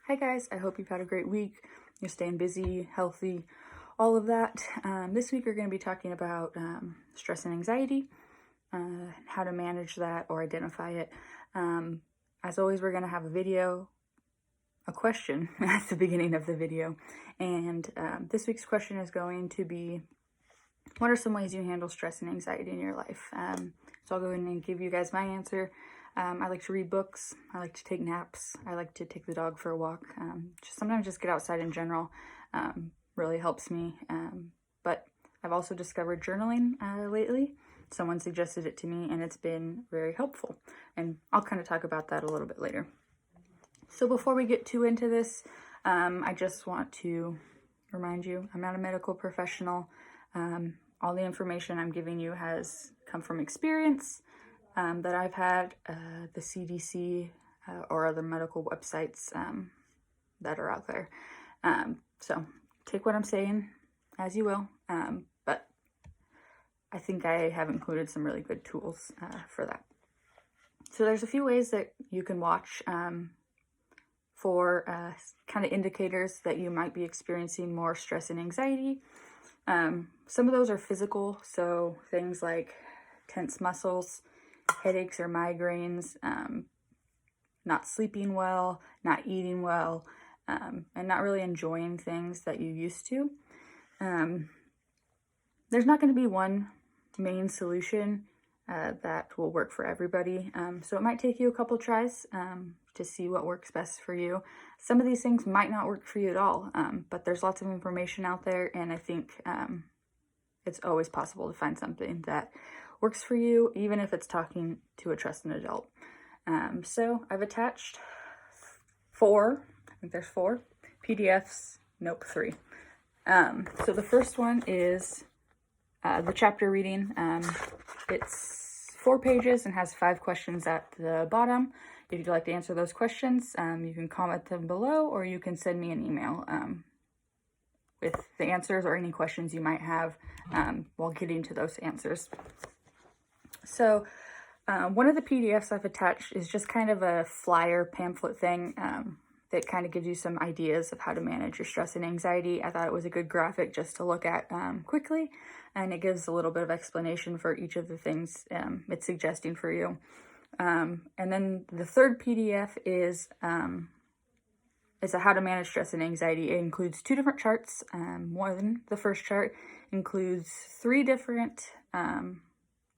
Hi guys, I hope you've had a great week. You're staying busy, healthy, all of that. This week we're going to be talking about stress and anxiety, how to manage that or identify it. As always, we're going to have a question at the beginning of the video. And this week's question is going to be, what are some ways you handle stress and anxiety in your life? So I'll go ahead and give you guys my answer. I like to read books. I like to take naps. I like to take the dog for a walk. Sometimes just get outside in general really helps me. But I've also discovered journaling lately. Someone suggested it to me and it's been very helpful. And I'll kind of talk about that a little bit later. So before we get too into this, I just want to remind you, I'm not a medical professional. All the information I'm giving you has come from experience that I've had, the CDC or other medical websites that are out there. So take what I'm saying as you will, but I think I have included some really good tools for that. So there's a few ways that you can watch for kind of indicators that you might be experiencing more stress and anxiety. Some of those are physical, so things like tense muscles, headaches or migraines, not sleeping well, not eating well, and not really enjoying things that you used to. There's not going to be one main solution that will work for everybody. So it might take you a couple tries to see what works best for you. Some of these things might not work for you at all, but there's lots of information out there, and I think it's always possible to find something that works for you, even if it's talking to a trusted adult. So I've attached four PDFs, nope, 3. So the first one is the chapter reading. It's 4 pages and has 5 questions at the bottom. If you'd like to answer those questions, you can comment them below, or you can send me an email with the answers or any questions you might have while getting to those answers. So one of the PDFs I've attached is just kind of a flyer pamphlet thing that kind of gives you some ideas of how to manage your stress and anxiety. I thought it was a good graphic just to look at quickly, and it gives a little bit of explanation for each of the things it's suggesting for you. And then the third PDF is a how to manage stress and anxiety. It includes 2 different charts. The first chart includes 3 different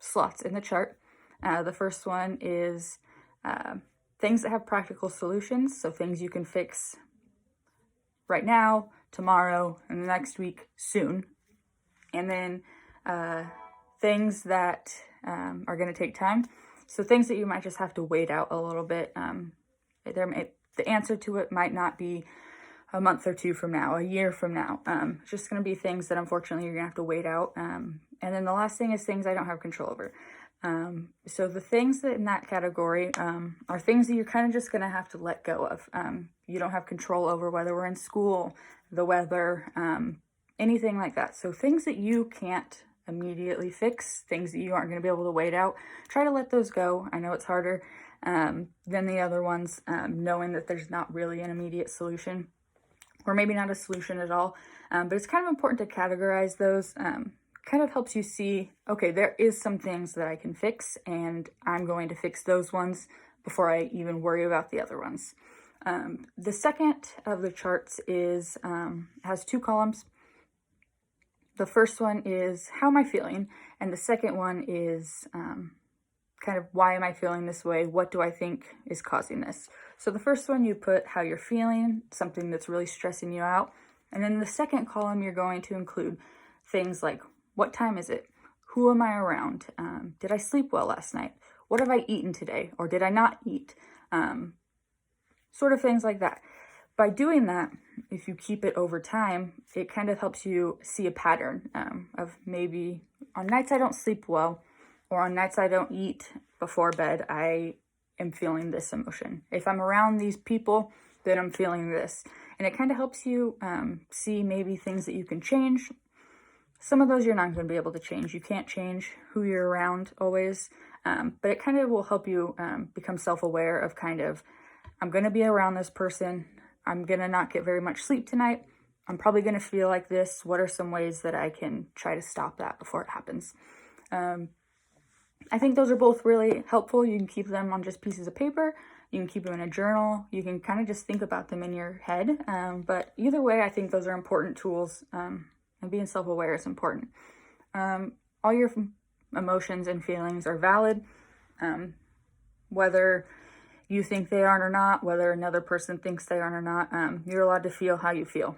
slots in the chart. The first one is things that have practical solutions, so things you can fix right now, tomorrow, and the next week, soon. And then things that are going to take time, so things that you might just have to wait out a little bit. The answer to it might not be a month or 2 from now, a year from now. It's just going to be things that unfortunately you're going to have to wait out. And then the last thing is things I don't have control over. So the things that in that category are things that you're kind of just going to have to let go of. You don't have control over whether we're in school, the weather, anything like that. So things that you can't immediately fix, things that you aren't going to be able to wait out, try to let those go. I know it's harder than the other ones, knowing that there's not really an immediate solution, or maybe not a solution at all. But it's kind of important to categorize those. Kind of helps you see, okay, there is some things that I can fix, and I'm going to fix those ones before I even worry about the other ones. The second of the charts has 2 columns. The first one is how am I feeling, and the second one is kind of why am I feeling this way? What do I think is causing this? So the first one, you put how you're feeling, something that's really stressing you out. And then the second column, you're going to include things like, what time is it? Who am I around? Did I sleep well last night? What have I eaten today? Or did I not eat? Sort of things like that. By doing that, if you keep it over time, it kind of helps you see a pattern of maybe on nights I don't sleep well, or on nights I don't eat before bed, I am feeling this emotion. If I'm around these people, then I'm feeling this. And it kind of helps you see maybe things that you can change. Some of those you're not going to be able to change. You can't change who you're around always, but it kind of will help you become self-aware of kind of, I'm going to be around this person. I'm gonna not get very much sleep tonight. I'm probably gonna feel like this. What are some ways that I can try to stop that before it happens? I think those are both really helpful. You can keep them on just pieces of paper. You can keep them in a journal. You can kind of just think about them in your head. But either way, I think those are important tools. And being self-aware is important. All your emotions and feelings are valid. Whether you think they aren't or not, whether another person thinks they aren't or not, you're allowed to feel how you feel.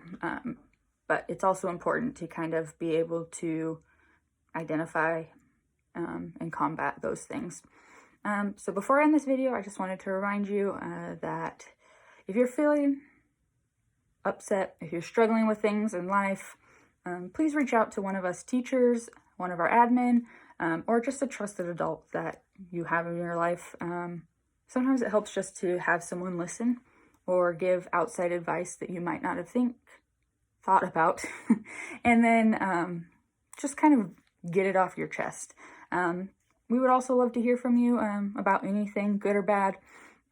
But it's also important to kind of be able to identify and combat those things. So before I end this video, I just wanted to remind you that if you're feeling upset, if you're struggling with things in life, please reach out to one of us teachers, one of our admin, or just a trusted adult that you have in your life. Sometimes it helps just to have someone listen or give outside advice that you might not have thought about. And then just kind of get it off your chest. We would also love to hear from you about anything, good or bad.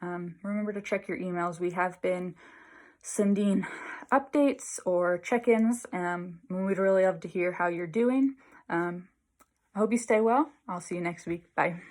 Remember to check your emails. We have been sending updates or check-ins, and we'd really love to hear how you're doing. I hope you stay well. I'll see you next week. Bye.